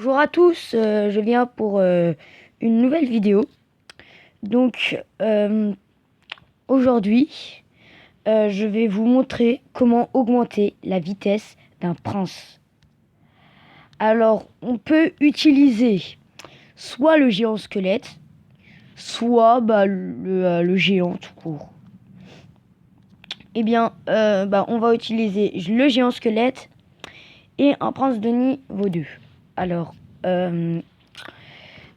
Bonjour à tous, je viens pour une nouvelle vidéo. Donc aujourd'hui, je vais vous montrer comment augmenter la vitesse d'un prince. Alors, on peut utiliser soit le géant squelette, soit le géant tout court. Eh bien, on va utiliser le géant squelette et un prince de niveau 2. Alors,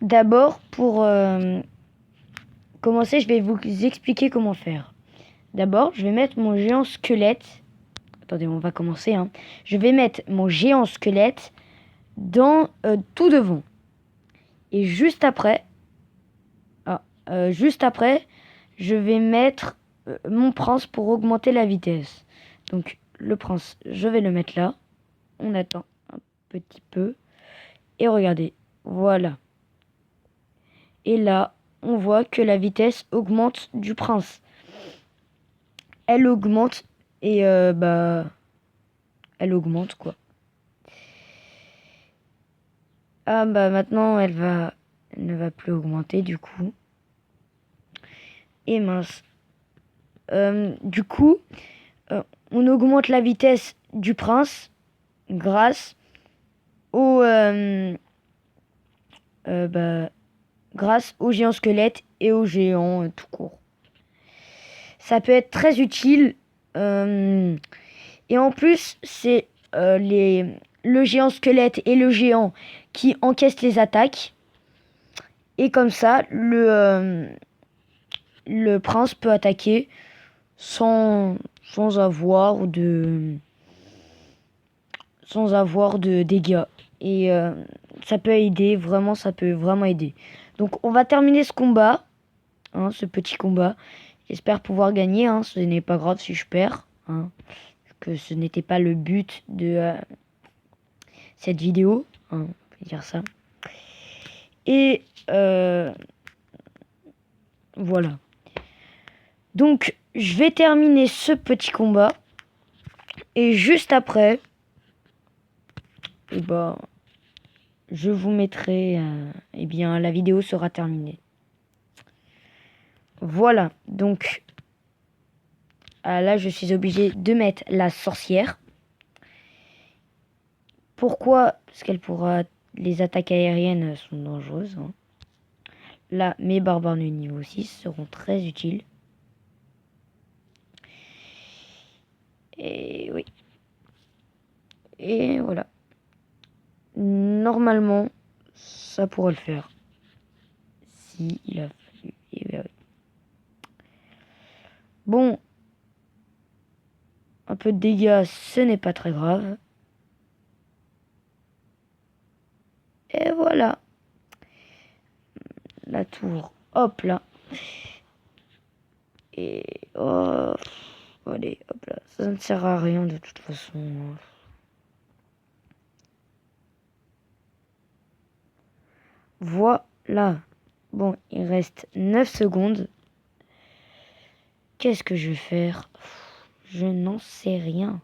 d'abord, pour commencer, je vais vous expliquer comment faire. D'abord, je vais mettre mon géant squelette. Attendez, on va commencer. Je vais mettre mon géant squelette dans tout devant. Et juste après, je vais mettre mon prince pour augmenter la vitesse. Donc, le prince, je vais le mettre là. On attend un petit peu. Et regardez, voilà. Et là, on voit que la vitesse augmente du prince. Elle augmente et elle augmente quoi. Ah maintenant elle ne va plus augmenter du coup. Et mince. Du coup, on augmente la vitesse du prince grâce au grâce au géant squelette et au géant tout court. Ça peut être très utile. Et en plus, c'est le géant squelette et le géant qui encaissent les attaques. Et comme ça, le prince peut attaquer sans avoir de dégâts. Et ça peut aider, vraiment, ça peut vraiment aider. Donc on va terminer ce combat, ce petit combat. J'espère pouvoir gagner, ce n'est pas grave si je perds. Que ce n'était pas le but de cette vidéo, on peut dire ça. Et voilà. Donc, je vais terminer ce petit combat. Et juste après, je vous mettrai, la vidéo sera terminée. Voilà. Donc, là, je suis obligé de mettre la sorcière. Pourquoi? Parce qu'elle pourra... Les attaques aériennes sont dangereuses. Là, mes barbares de niveau 6 seront très utiles. Et oui. Et voilà. Normalement, ça pourrait le faire. Si il a fallu. Et oui. Bon. Un peu de dégâts, ce n'est pas très grave. Et voilà. La tour. Hop là. Et... Oh. Allez, hop là. Ça ne sert à rien de toute façon. Voilà. Bon, il reste 9 secondes. Qu'est-ce que je vais faire? Je n'en sais rien.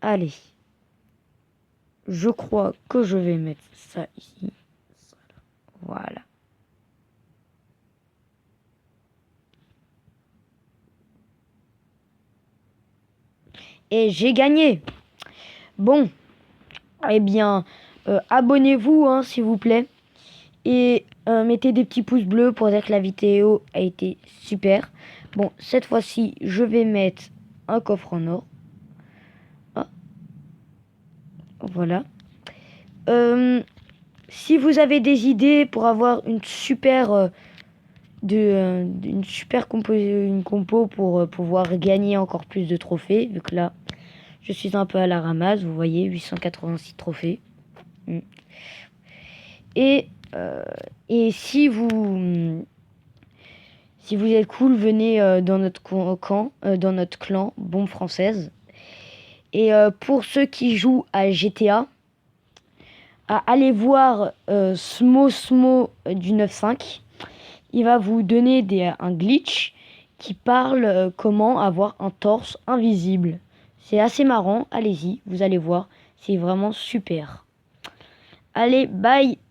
Allez. Je crois que je vais mettre ça ici. Voilà. Et j'ai gagné. Bon. Eh bien, abonnez-vous, s'il vous plaît. Et mettez des petits pouces bleus pour dire que la vidéo a été super. Bon, cette fois-ci, je vais mettre un coffre en or. Ah. Voilà. Si vous avez des idées pour avoir une super une compo pour pouvoir gagner encore plus de trophées, vu que là, je suis un peu à la ramasse, vous voyez, 886 trophées. Et si vous êtes cool, venez dans notre camp, dans notre clan Bombe Française. Et pour ceux qui jouent à GTA, allez voir Smo du 9.5. Il va vous donner un glitch qui parle comment avoir un torse invisible. C'est assez marrant, allez-y, vous allez voir, c'est vraiment super. Allez, bye!